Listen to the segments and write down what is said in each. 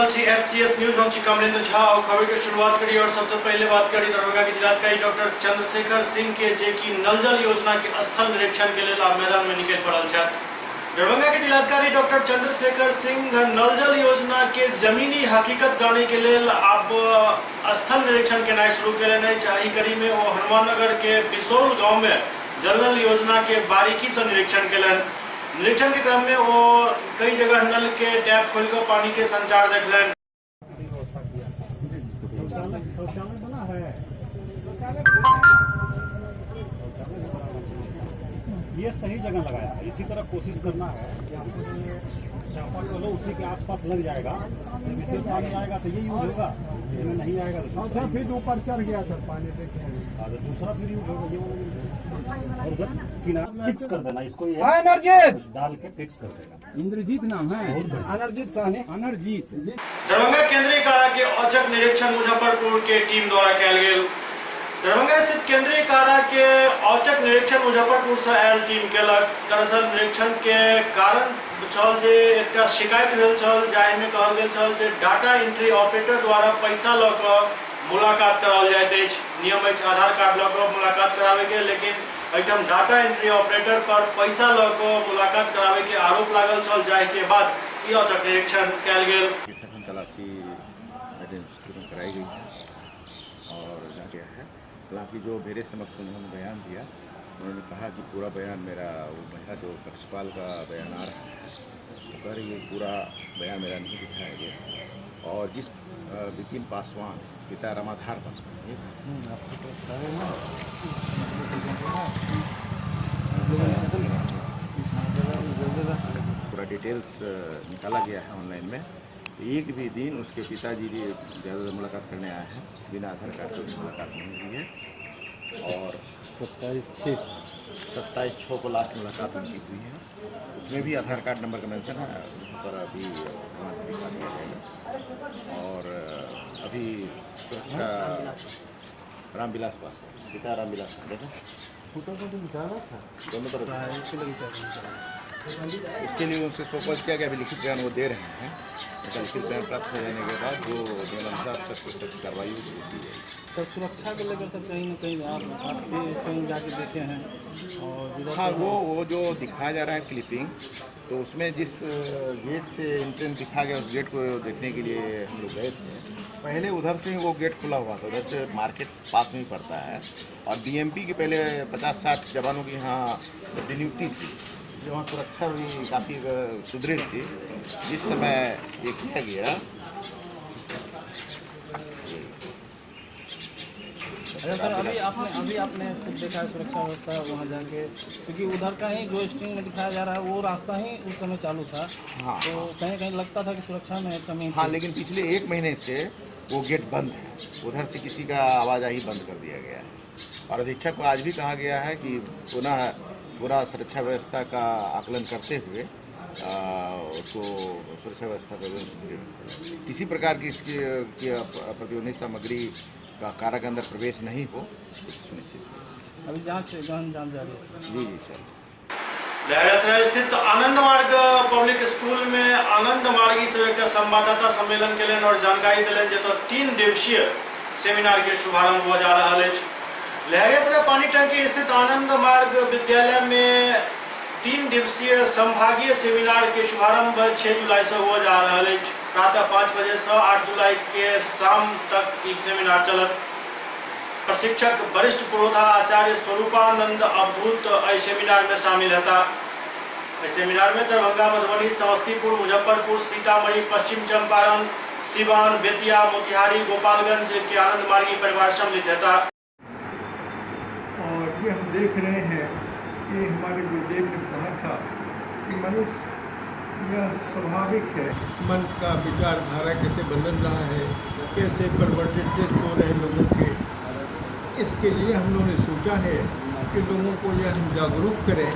रहल छी SCS news हम छी कमलेंद्र झा और खबर के शुरुआत करी और सबसे पहले बात करी दरभंगा के जिलाधिकारी डॉक्टर चंद्रशेखर सिंह के जे कि नल जल योजना के स्थल निरीक्षण के लिए मैदान में निकल पड़ल छथि। दरभंगा के जिलाधिकारी डॉक्टर चंद्रशेखर सिंह नल जल योजना के जमीनी हकीकत जाने के लिए अब स्थल निरीक्षण केनाइ शुरू कयलनि अछि। एहि कड़ी में वो हनुमाननगर के बिसौल गाँव में जल नल योजना के बारीकी से निरीक्षण कयलनि। निरीक्षण के क्रम में वो कई जगह नल के टैप खोलकर पानी के संचार देखलन। ये सही जगह लगाया है, इसी तरह कोशिश करना है कि चापाकल खोलो उसी के आसपास लग जाएगा। जब इससे पानी आएगा तो ये यूज होगा, इसमें नहीं आएगा तो फिर ऊपर चढ़ गया सर पानी देखे दूसरा फिर यूज होगा। ये और उधर किनारा फिक्स कर देना इसको, ये अनर्जित डाल के फिक्स कर देगा। इंद्रजीत नाम है, अनर्जित साहनी अनर्जित। दरभंगा केंद्रीय कारा के औचक निरीक्षण मुजफ्फरपुर के टीम द्वारा कयल गेल। दरभंगा स्थित केंद्रीय कारा के औचक निरीक्षण मुजफ्फरपुर से आयल टीम केलक। दरअसल निरीक्षण के कारण छल जे एकटा शिकायत भेल छल जाहि में कहल गेल छल जे डाटा एंट्री ऑपरेटर द्वारा पैसा लऽ कऽ मुलाकात कराओल जाइत अछि। नियम अछि आधार कार्ड लऽ कऽ मुलाकात करावे के, लेकिन एकदम डाटा एंट्री ऑपरेटर पर पैसा लऽ कऽ मुलाकात करावे के आरोप लागल छल, जाहि के बाद ई औचक निरीक्षण कयल गेल। तलाशी कराई गई है और जांच किया है। हालांकि जो मेरे समक्ष उन्होंने बयान दिया, उन्होंने कहा कि पूरा बयान मेरा वो महिला जो पक्षपाल का बयान आ रहा है तो कह रही है पूरा बयान मेरा नहीं दिखाया गया। और जिस विपिन पासवान पिता रामाधार पासवान पूरा डिटेल्स निकाला गया है ऑनलाइन में। एक भी दिन उसके पिताजी ज़्यादा मुलाकात करने आए हैं, बिना आधार कार्ड के मुलाकात नहीं हुई है। और 27/6 को लास्ट मुलाकात उनकी हुई है। उसमें भी आधार कार्ड नंबर का मेंशन है, वहाँ पर अभी दिखा दिया जाएगा। और अभी सुरक्षा रामविलास पासवान पिता रामविलास देखा फोटो को भी निकाला था दोनों तरफ। इसके लिए उनसे सोपस किया गया, अभी लिखित बयान वो दे रहे हैं। लिखित बयान प्राप्त हो जाने के बाद जो नियमानुसार सख्त कार्रवाई की जाएगी। तो सुरक्षा को लेकर सब कहीं ना कहीं आप कहीं जाके देखे हैं और हाँ, वो जो दिखाया जा रहा है क्लिपिंग, तो उसमें जिस गेट से एंट्रेंस दिखा गया उस गेट को देखने के लिए हम लोग गए थे। पहले उधर से ही वो गेट खुला हुआ था, उधर से मार्केट पास में ही पड़ता है। और BMP के पहले 50-60 जवानों की यहाँ नियुक्ति थी, वहाँ सुरक्षा भी काफ़ी सुदृढ़ थी। जिस समय ये किया गया सर, अभी आपने खुद देखा है सुरक्षा व्यवस्था वहाँ जाके, क्योंकि उधर का ही जो स्ट्रिंग में दिखाया जा रहा है वो रास्ता ही उस समय चालू था। हाँ, तो कहीं कहीं लगता था कि सुरक्षा में कमी। हाँ, लेकिन पिछले 1 महीने से वो गेट बंद है, उधर से किसी का आवाजाही बंद कर दिया गया है। और अधीक्षक को आज भी कहा गया है कि पुनः पूरा सुरक्षा व्यवस्था का आकलन करते हुए उसको सुरक्षा व्यवस्था को किसी प्रकार की इसकी प्रतिबंधित सामग्री का कारा के अंदर प्रवेश नहीं हो, सुनिश्चित। अभी जांच जारी है। जी सर। लहरियासराय स्थित आनंद मार्ग पब्लिक स्कूल में आनंद मार्गी से एक संवाददाता सम्मेलन के लिए और जानकारी दिलन जे 3 दिवसीय सेमिनार के शुभारंभ हो जा रहा है। लहरियासराय पानी टंकी स्थित आनंद मार्ग विद्यालय में 3 दिवसीय संभागीय सेमिनार के शुभारंभ 6 जुलाई से हो जा रहा है। प्रातः 5 बजे से 8 जुलाई के शाम तक एक सेमिनार चलत। प्रशिक्षक वरिष्ठ पुरोधा आचार्य स्वरूपानंद अवधूत इस सेमिनार में शामिल था। इस सेमिनार में दरभंगा, मधुबनी, समस्तीपुर, मुजफ्फरपुर, सीतामढ़ी, पश्चिम चंपारण, सिवान, बेतिया, मोतिहारी, गोपालगंज के आनंद मार्गी परिवार सम्मिलित था। और ये हम देख रहे हैं कि हमारे गुरुदेव ने कहा था कि मनुष्य यह स्वाभाविक है, मन का विचारधारा कैसे बदल रहा है, कैसे परिवर्तित टेस्ट हो रहे हैं लोगों के। इसके लिए हम लोगों ने सोचा है कि लोगों को यह हम जागरूक करें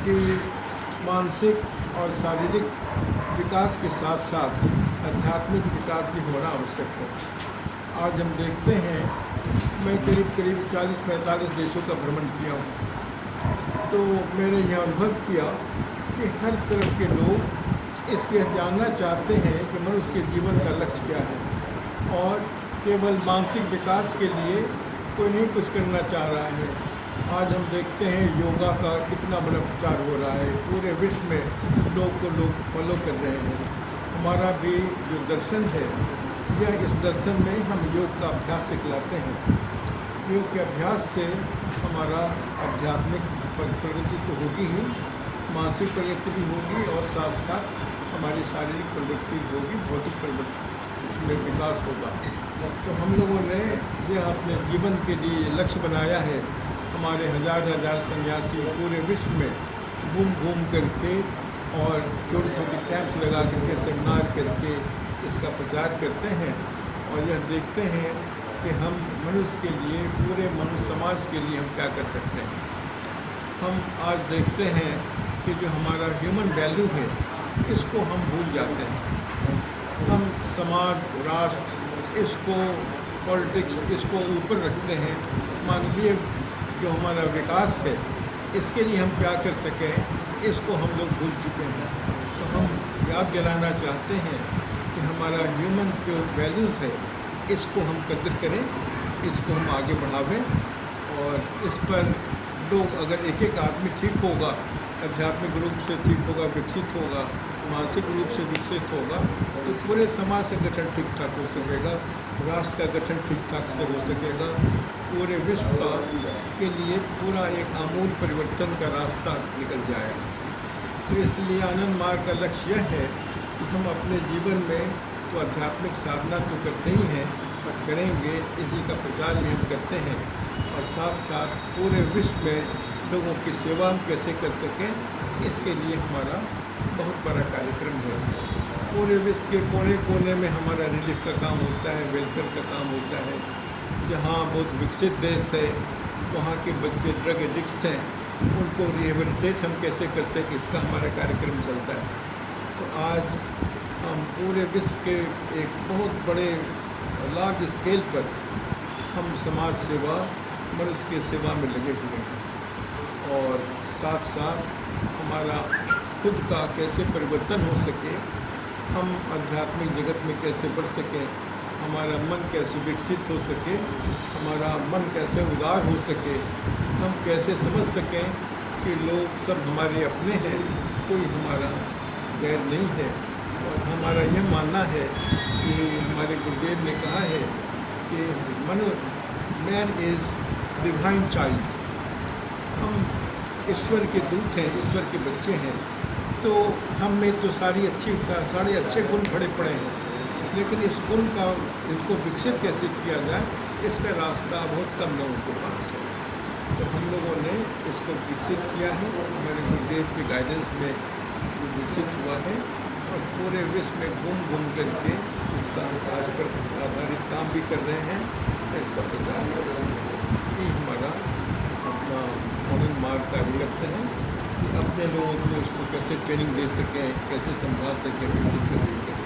कि मानसिक और शारीरिक विकास के साथ साथ आध्यात्मिक विकास भी होना आवश्यक है। आज हम देखते हैं, मैं करीब 40-45 देशों का भ्रमण किया हूँ, तो मैंने यह अनुभव किया कि हर तरफ के लोग इससे जानना चाहते हैं कि मनुष्य के जीवन का लक्ष्य क्या है और केवल मानसिक विकास के लिए कोई नहीं कुछ करना चाह रहा है। आज हम देखते हैं योगा का कितना बड़ा प्रचार हो रहा है, पूरे विश्व में लोग फॉलो कर रहे हैं। हमारा भी जो दर्शन है यह इस दर्शन में हम योग का अभ्यास सिखलाते हैं। योग के अभ्यास से हमारा आध्यात्मिक प्रगति तो होगी ही, मानसिक प्रगति भी होगी और साथ साथ हमारी शारीरिक प्रवृत्ति होगी, भौतिक प्रवृत्ति में विकास होगा। तो हम लोगों ने यह अपने जीवन के लिए लक्ष्य बनाया है। हमारे हजार सन्यासी पूरे विश्व में घूम करके और छोटे छोटे कैंप्स लगा करके सेमिनार करके इसका प्रचार करते हैं और यह देखते हैं कि हम मनुष्य के लिए, पूरे मनुष्य समाज के लिए हम क्या कर सकते हैं। हम आज देखते हैं कि जो हमारा ह्यूमन वैल्यू है इसको हम भूल जाते हैं। हम समाज, राष्ट्र, इसको पॉलिटिक्स, इसको ऊपर रखते हैं। मानवीय जो हमारा विकास है इसके लिए हम क्या कर सकें इसको हम लोग भूल चुके हैं। तो हम याद दिलाना चाहते हैं कि हमारा ह्यूमन जो वैल्यूज़ है इसको हम कदर करें, इसको हम आगे बढ़ावें और इस पर लोग, अगर एक एक आदमी ठीक होगा, आध्यात्मिक रूप से ठीक होगा, विकसित होगा, मानसिक रूप से विकसित होगा, तो पूरे समाज का गठन ठीक ठाक हो सकेगा, राष्ट्र का गठन ठीक ठाक से हो सकेगा, पूरे विश्व का के लिए पूरा एक आमूल परिवर्तन का रास्ता निकल जाएगा। तो इसलिए आनंद मार्ग का लक्ष्य यह है कि हम अपने जीवन में तो आध्यात्मिक साधना तो करते ही हैं, पर करेंगे, इसी का प्रचार भी हम करते हैं और साथ साथ पूरे विश्व में लोगों की सेवा हम कैसे कर सकें इसके लिए हमारा बहुत बड़ा कार्यक्रम है। पूरे विश्व के कोने कोने में हमारा रिलीफ का काम होता है, वेलफेयर का काम होता है। जहाँ बहुत विकसित देश है वहाँ के बच्चे ड्रग एडिक्ट्स हैं, उनको रिहेबिलिटेट हम कैसे कर सकें इसका हमारा कार्यक्रम चलता है। तो आज हम पूरे विश्व के एक बहुत बड़े लार्ज स्केल पर हम समाज सेवा, मनुष्य की सेवा में लगे हुए हैं और साथ साथ हमारा खुद का कैसे परिवर्तन हो सके, हम आध्यात्मिक जगत में कैसे बढ़ सकें, हमारा मन कैसे विकसित हो सके, हमारा मन कैसे उदार हो सके, हम कैसे समझ सकें कि लोग सब हमारे अपने हैं, कोई हमारा गैर नहीं है। और हमारा यह मानना है कि हमारे गुरुदेव ने कहा है कि मैन इज़ डिवाइन चाइल्ड। हम ईश्वर के दूत हैं, ईश्वर के बच्चे हैं, तो हम में तो सारे अच्छे गुण भरे पड़े हैं, लेकिन इस गुण का इनको विकसित कैसे किया जाए इसका रास्ता बहुत कम लोगों के पास है। तो हम लोगों ने इसको विकसित किया है, हमारे गुरुदेव के गाइडेंस में विकसित हुआ है और पूरे विश्व में घूम करके इसका कार्य पर आधारित काम भी कर रहे हैं, इसका प्रचार कर रहे हैं। इसलिए हमारा अपना आनंद मार्ग कार्य करते हैं कि अपने लोगों को उसको कैसे ट्रेनिंग दे सकें, कैसे संभाल सकें, विकसित कर सकें।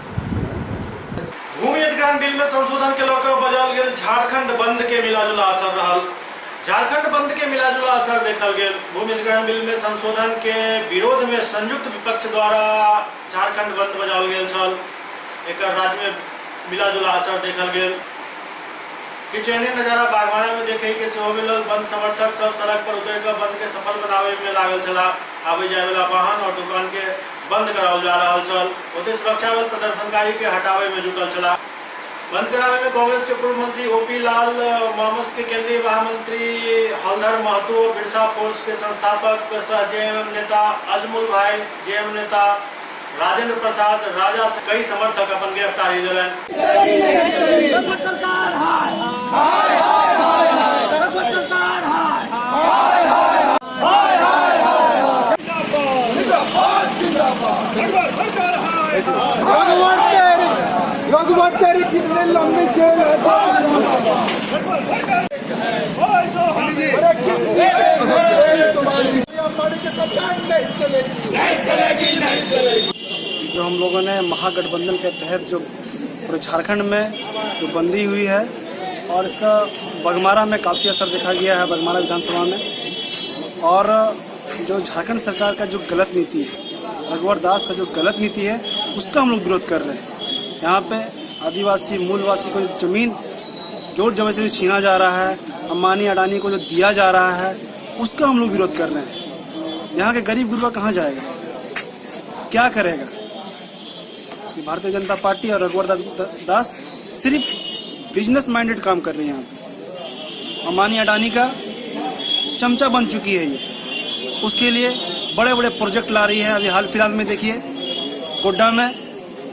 भूमि अधिग्रहण बिल में संशोधन के लौके बजल गेल झारखंड बंद के मिलाजुला असर रहल। झारखंड बंद के मिलाजुला असर देखल गेल। भूमि अधिग्रहण बिल में संशोधन के विरोध में संयुक्त विपक्ष द्वारा झारखंड बंद बजाओल गेल छल। एक राज्य में मिलाजुला असर देखल गेल। किछु एहने नजारा बागमारा में देखे के सेहो मिलल। बंद समर्थक सब सड़क पर उतर कर बंद के सफल बनावे में लागल छला। आबे जाए वाला वाहन और दुकान के बंद कराओल जा रहा छल। ओते सुरक्षा बल प्रदर्शनकारी के हटावे में जुटल छला। बंद करावे में कांग्रेस के पूर्व मंत्री ओपी लाल, मामस के केंद्रीय महामंत्री हलधर महतो, बिरसा फोर्स के संस्थापक सह जेएमएम नेता अजमुल भाई, जेएम नेता राजेंद्र प्रसाद राजा से कई समर्थक अपन गिरफ्तारी दिलन। कितने लंबे जेल जो हम लोगों ने महागठबंधन के तहत जो पूरे झारखंड में जो बंदी हुई है और इसका बगमारा में काफ़ी असर देखा गया है, बगमारा विधानसभा में। और जो झारखंड सरकार का जो गलत नीति है, रघुवर दास का जो गलत नीति है, उसका हम लोग विरोध कर रहे हैं। यहाँ पे आदिवासी मूलवासी को जमीन जोर जबरदस्ती से छीना जा रहा है, अंबानी अडानी को जो दिया जा रहा है उसका हम लोग विरोध कर रहे हैं। यहाँ के गरीब गुरबा कहाँ जाएगा, क्या करेगा? भारतीय जनता पार्टी और रघुवर दास सिर्फ बिजनेस माइंडेड काम कर रही है। यहाँ पे अंबानी अडानी का चमचा बन चुकी है ये, उसके लिए बड़े बड़े प्रोजेक्ट ला रही है। अभी हाल फिलहाल में देखिए गोड्डा में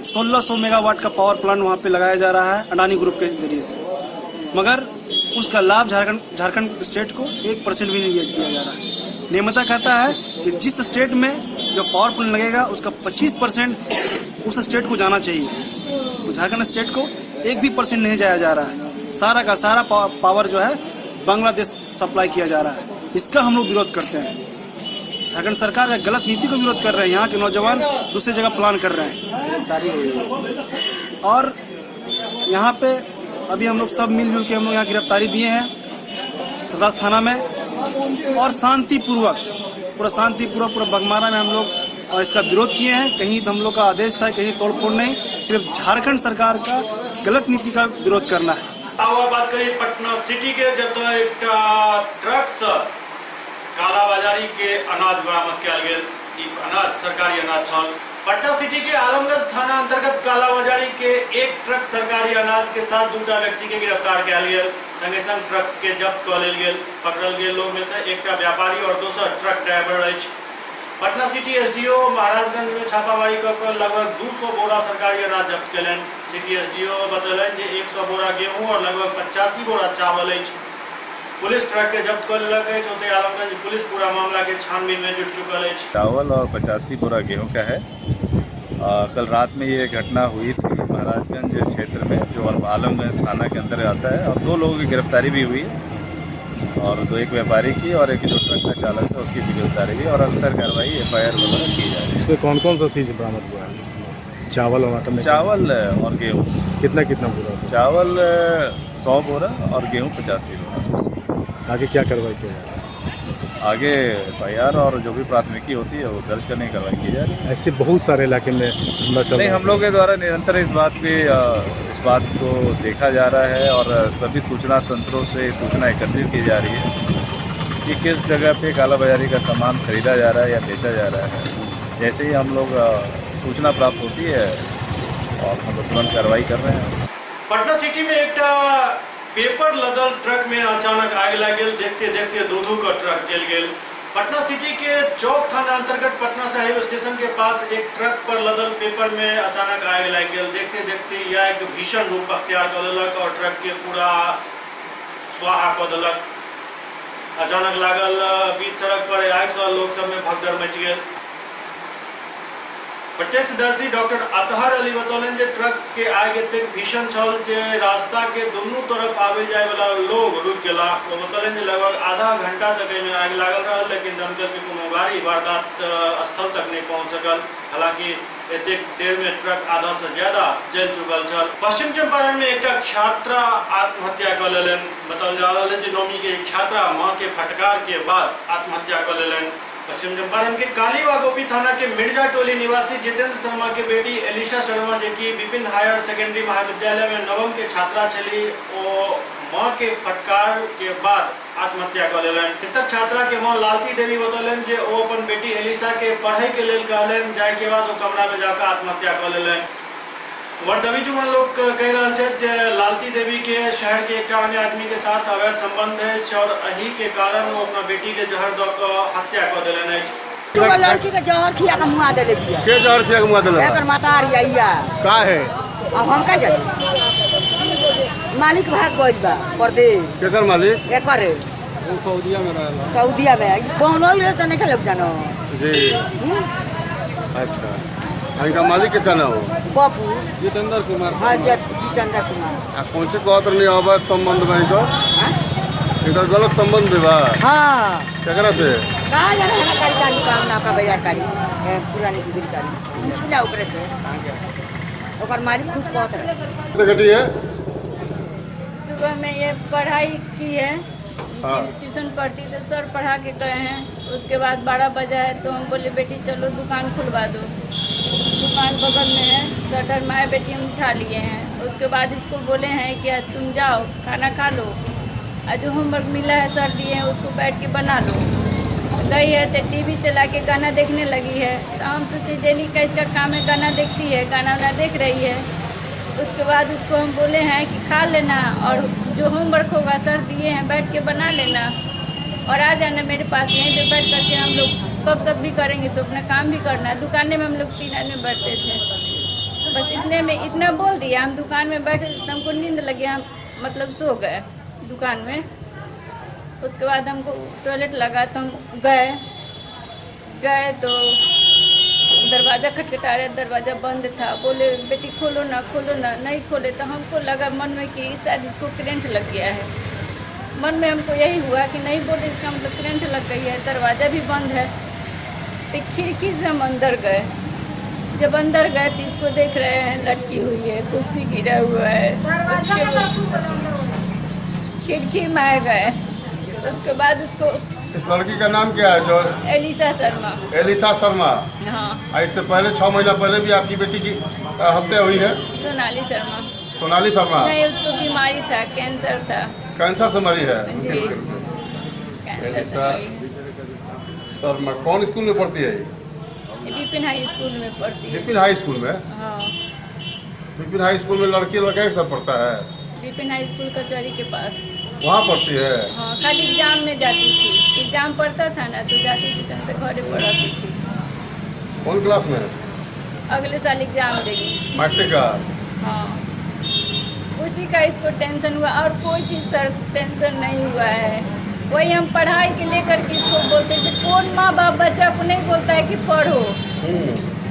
1600 मेगावाट का पावर प्लांट वहाँ पे लगाया जा रहा है अडानी ग्रुप के जरिए से, मगर उसका लाभ झारखंड स्टेट को 1% भी नहीं दिया जा रहा है। नियमता कहता है कि जिस स्टेट में जो पावर प्लांट लगेगा उसका 25% उस स्टेट को जाना चाहिए, तो झारखंड स्टेट को 1% नहीं जाया जा रहा है। सारा का सारा पावर जो है बांग्लादेश सप्लाई किया जा रहा है। इसका हम लोग विरोध करते हैं। झारखंड सरकार का गलत नीति को विरोध कर रहे हैं। यहाँ के नौजवान दूसरी जगह प्लान कर रहे हैं और यहाँ पे अभी हम लोग सब मिलजुल के हम लोग यहाँ गिरफ्तारी दिए हैं थरास थाना में, और शांतिपूर्वक पूरा बगमारा में हम लोग इसका विरोध किए हैं। कहीं हम लोग का आदेश था, कहीं तोड़फोड़ नहीं, सिर्फ झारखंड सरकार का गलत नीति का विरोध करना है। बात करिए पटना सिटी के, जब तो एक ट्रक से कालाबाजारी के अनाज बरामद किया गया। अनाज सरकारी अनाज छल। पटना सिटी के आलमगंज थाना अंतर्गत कालाबाजारी के एक ट्रक सरकारी अनाज के साथ 2 व्यक्ति के गिरफ्तार किया गया। संगे संग ट्रक के जब्त कर लेल गेल। पकड़ल गेल लोग में से एक व्यापारी और दोसर ट्रक ड्राइवर अछि। पटना सिटी एसडीओ महाराजगंज में छापामारी कर लगभग 200 बोरा सरकारी अनाज जब्त कलन। सिटी एसडीओ बतलन जे 100 बोरा गेहूं और लगभग 85 बोरा चावल अछि। पुलिस ट्रक के जब्त कर लेलक अछि। ओते आलमगंज पुलिस पूरा मामला के छानबीन में जुट चुकल है। चावल और 85 बोरा गेहूं का है। कल रात में ये घटना हुई थी महाराजगंज क्षेत्र में, जो आलमगंज थाना के अंदर आता है, और 2 लोगों की गिरफ्तारी भी हुई और एक व्यापारी की और एक जो ट्रक का चालक था उसकी भी गिरफ्तारी हुई और अंतर कार्रवाई FIR वगैरह की जा रही है। इसमें कौन कौन सा चीज़ बरामद हुआ है? चावल और मटन? चावल और गेहूँ। कितना बोरा? चावल 100 बोरा और गेहूँ 85 बोरा। आगे क्या कार्रवाई की जा रही है? आगे FIR और जो भी प्राथमिकी होती है वो दर्ज करने की कार्रवाई की जा रही है। ऐसे बहुत सारे इलाके में नहीं, हम लोग के द्वारा निरंतर इस बात को देखा जा रहा है और सभी सूचना तंत्रों से सूचना एकत्रित की जा रही है कि किस जगह पे कालाबाजारी का सामान खरीदा जा रहा है या बेचा जा रहा है। जैसे ही हम लोग सूचना प्राप्त होती है और हम लोग तुरंत कार्रवाई कर रहे हैं। पटना सिटी में एक पेपर लदल ट्रक में अचानक आग लग गई। देखते देखते 2 का ट्रक जल गया। पटना सिटी के चौक थाना अंतर्गत पटना साहिब स्टेशन के पास एक ट्रक पर लदल पेपर में अचानक आग लग गई। देखते देखते यह एक भीषण रूप अख्तियार कर लेलक और ट्रक के पूरा स्वाहा कर देलक। अचानक लागल बीच सड़क पर आग से लोग सब में भगदड़ मच गई। प्रत्यक्षदर्शी डॉक्टर अतहर अली बतौलन जे ट्रक के आग एतेक भीषण छल जे रास्ता के दुनू तरफ आवे जाए वाला लोग रुक गेला। वो बतौलन जे लगभग आधा घंटा तक में आग लागल रहा, लेकिन दमकल के कोनो गाड़ी वारदात स्थल तक नहीं पहुंच सकल। हालांकि एतेक देर में ट्रक आधा से ज्यादा जल चुकल छल। पश्चिम चंपारण में एक छात्रा आत्महत्या कर लेलन। बताओल जा रहा है जे नौवीं के एक छात्रा मां के फटकार के बाद आत्महत्या कर लेलन। पश्चिम चंपारण के कालीवा गोपी थाना के मिर्जा टोली निवासी जितेंद्र शर्मा के बेटी एलिशा शर्मा जो कि विपिन हायर सेकेंडरी महाविद्यालय में नवम के छात्रा छली, वो मां के फटकार के बाद आत्महत्या कर लेलन। मृतक छात्रा के मां लालती देवी बतौलन जे वो अपन बेटी एलिशा के पढ़ाई के लेल कहलन, जाए के बाद वो कमरा में जाकर आत्महत्या कर लेलन। वर्दवी जुमन लोग कह रहा है जे लालती देवी के शहर के एक अन्य आदमी के साथ अवैध संबंध है और यही के कारण वो अपना बेटी के जहर दो हत्या कर देलन है। लड़की के जहर खिया के मुआ देले बिया। के जहर खिया के मुआ देले? एकर मातार यैया का है? अब हम का जाने, मालिक भाग गइल बा परदेश। केकर मालिक? एकर सऊदीया में रहला। सऊदीया में कोनो ही रहता नहीं लोग जानो जी। अच्छा, इनका मालिक के ना हो? पप्पू जितेंद्र कुमार। हाँ, जितेंद्र कुमार। आ कौन सी बात नहीं अवैध संबंध में तो इधर गलत संबंध बा? हाँ, केकरा से? का जाने है कारी काम ना का बाजार कारी पुरानी बिजली कारी मुश्किल ऊपर से ओकर मालिक खूब कहत है। से घटी है? सुबह में ये पढ़ाई की है, हाँ। ट्यूशन पढ़ती तो सर पढ़ा के गए हैं। उसके बाद 12 बजा है तो हम बोले बेटी चलो दुकान खुलवा दो। दुकान बगल में है, शटर माए बेटी हम उठा लिए हैं। उसके बाद इसको बोले हैं कि आज तुम जाओ खाना खा लो, आज जो होमवर्क मिला है सर दिए हैं उसको बैठ के बना लो। गई है तो टीवी चला के गाना देखने लगी है। तो हम सोचे डेली का इसका काम है, गाना देखती है, गाना वाना देख रही है। उसके बाद उसको हम बोले हैं कि खा लेना और जो होमवर्क होगा सर दिए हैं बैठ के बना लेना और आ जाना मेरे पास। यहीं पे बैठ करके हम लोग कब सब भी करेंगे तो अपना काम भी करना है। दुकान में हम लोग 3 आदमी बैठते थे, बस इतने में इतना बोल दिया। हम दुकान में बैठे तो हमको नींद लगी, हम मतलब सो गए दुकान में। उसके बाद हमको टॉयलेट लगा तो हम गए तो दरवाज़ा खटखटा रहे, दरवाज़ा बंद था। बोले बेटी खोलो ना, नहीं खोले। तो हमको लगा मन में कि शायद इसको करंट लग गया है। मन में हमको यही हुआ कि नहीं बोले इसका मतलब करंट लग गई है, दरवाज़ा भी बंद है। तो खिड़की से हम अंदर गए। जब अंदर गए तो इसको देख रहे हैं लटकी हुई है, कुर्सी गिरा हुआ है। खिड़की में आ गए। उसके बाद उसको, इस लड़की का नाम क्या है? जो एलिसा शर्मा। एलिसा शर्मा। हाँ। इससे पहले 6 महीना पहले भी आपकी बेटी की हत्या हुई है? सोनाली शर्मा। सोनाली शर्मा? नहीं, उसको बीमारी था, कैंसर था। कैंसर से मरी है जी, कैंसर से मरी। शर्मा कौन स्कूल में पढ़ती है? विपिन हाई स्कूल में पढ़ती है। विपिन हाई स्कूल में? हाँ। विपिन हाई स्कूल में लड़की लड़का एक साथ पढ़ता है? विपिन हाई स्कूल कचहरी के पास। वहाँ पढ़ती है? हाँ, खाली एग्जाम में जाती थी। एग्जाम पढ़ता था ना तो जाती थी, तो घरे पढ़ाती थी। कौन क्लास में? अगले साल एग्जाम देगी, मैट्रिक का। हाँ, उसी का इसको टेंशन हुआ और कोई चीज़ सर टेंशन नहीं हुआ है। वही हम पढ़ाई के लेकर के इसको बोलते थे। कौन माँ बाप बच्चा को नहीं बोलता है कि पढ़ो,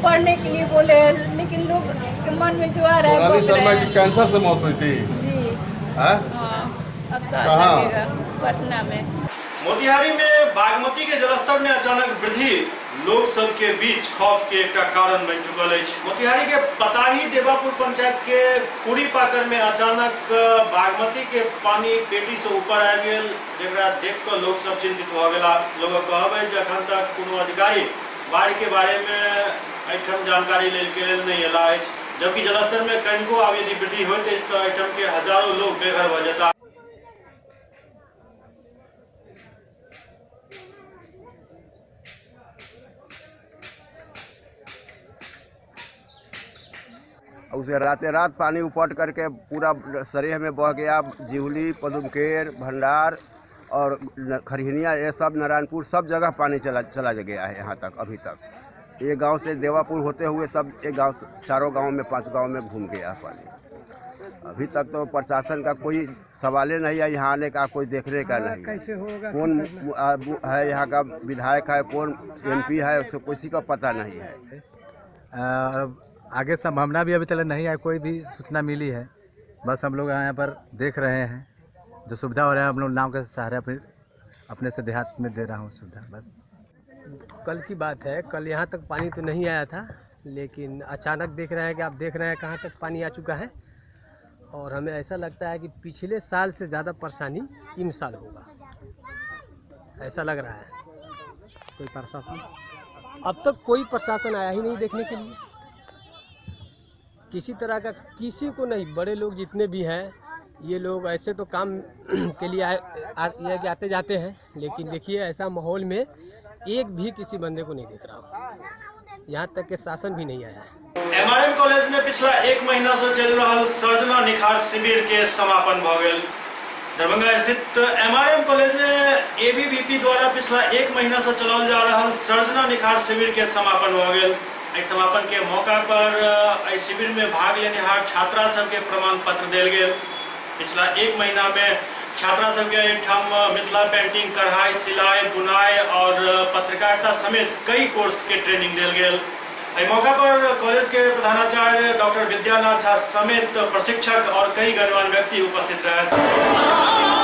पढ़ने के लिए बोले हैं, लेकिन लोग के मन में जो आ रहा है। सोनाली शर्मा की कैंसर से मौत हुई थी? जी हाँ, अब साल लगेगा पटना में। मोतिहारी में बागमती के जलस्तर में अचानक वृद्धि लोग सब के बीच खौफ के एक कारण बन चुकल है। मोतिहारी के पताही देवापुर पंचायत के खुरी पाकर में अचानक बागमती के पानी पेटी से ऊपर आ गया, जरा देख कर लोग सब चिंतित हो गया। लोग कहबे जखन तक कोनो अधिकारी बाढ़ के बारे में एठम जानकारी लेल नहीं अला है, जबकि जलस्तर में कनिको आब यदि वृद्धि होते तो एठम के हजारों लोग बेघर हो जाता। उसे रातें रात पानी उपट करके पूरा सरेह में बह गया। जिहुली, पदुमकेर, भंडार और खरहिनिया, ये सब नारायणपुर सब जगह पानी चला गया है। यहाँ तक अभी तक ये गांव से देवापुर होते हुए सब एक गांव, चारों गांव में 5 गांव में घूम गया पानी। अभी तक तो प्रशासन का कोई सवाल नहीं है, यहाँ आने का कोई देखने का नहीं। कैसे होगा? कौन है यहाँ का विधायक है, कौन MP है, उसको किसी का पता नहीं है। आगे संभावना भी अभी तक नहीं है, कोई भी सूचना मिली है। बस हम लोग यहाँ पर देख रहे हैं, जो सुविधा हो रहा है हम लोग नाव के सहारे अपने से देहात में दे रहा हूँ सुविधा। बस कल की बात है, कल यहाँ तक पानी तो नहीं आया था, लेकिन अचानक देख रहे हैं कि आप देख रहे हैं कहाँ तक पानी आ चुका है। और हमें ऐसा लगता है कि पिछले साल से ज़्यादा परेशानी इन साल होगा, ऐसा लग रहा है। कोई प्रशासन अब तक कोई प्रशासन आया ही नहीं देखने के लिए, किसी तरह का किसी को नहीं। बड़े लोग जितने भी हैं ये लोग ऐसे तो काम के लिए आते जाते हैं, लेकिन देखिए ऐसा माहौल में एक भी किसी बंदे को नहीं देख रहा, यहाँ तक के शासन भी नहीं आया है। MRM कॉलेज में पिछला 1 महीना से चल रहा सर्जना निखार शिविर के समापन भ गेल। दरभंगा स्थित MRM कॉलेज में ABVP द्वारा पिछला 1 महीना से चलाल जा रहा सर्जना निखार शिविर के समापन हो गेल। समापन के मौका पर शिविर में भाग लेनिहार छात्रा सबके प्रमाण पत्र देल गेल। पिछला 1 महीना में छात्रा सबके एठाम मिथिला पेंटिंग, कढ़ाई, सिलाई, बुनाई और पत्रकारिता समेत कई कोर्स के ट्रेनिंग देल गेल। मौका पर कॉलेज के प्रधानाचार्य डॉक्टर विद्यानाथ झा समेत प्रशिक्षक और कई गणमान्य व्यक्ति उपस्थित रहे।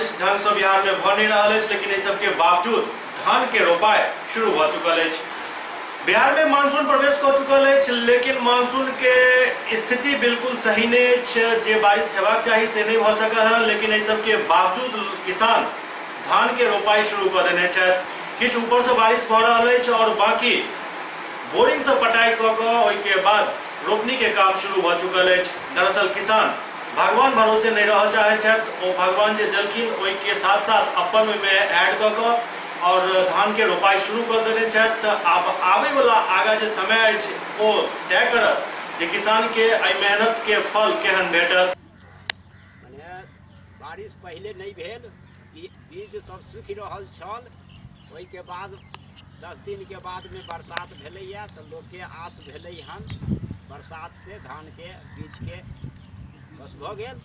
बारिश ढंग से बिहार में भ नहीं रहा है, लेकिन इस सब के बावजूद धान के रोपाई शुरू हो चुकल है। बिहार में मानसून प्रवेश कर चुकल है, लेकिन मानसून के स्थिति बिल्कुल सही नहीं, जे बारिश हेबाक चाहिए से नहीं हो सका है। लेकिन इस सब के बावजूद किसान धान के रोपाई शुरू कर देने छथि। किछ ऊपर से बारिश भ रहा है और बाकी बोरिंग से पटाई के बाद रोपनी के काम शुरू हो चुकल है। दरअसल किसान भगवान भरोसे नहीं रह चाहे छथि, भगवान जे देलखिन ओहि के साथ साथ अपन में ऐड और धान के रोपाई शुरू कर देने छथि। तो अब आवे वाला आगा जे समय अछि ओ तय करत जे किसान के एहि मेहनत के फल केहन भेटत। बारिश पहले नहीं भेल, बीज सब सूखि रहल छल, ओहि के बाद 10 दिन के बाद में बरसात भेलैया तो लोग के आस भेलै हन बरसात से धान के बीज के बस भ गेल।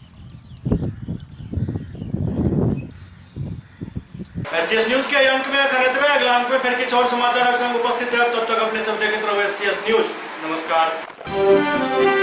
एससीएस न्यूज के अंक में अगला अंक में फिर किछु और समाचार संग उपस्थित है। तब तक अपने सब देखते रहो एससीएस न्यूज। नमस्कार।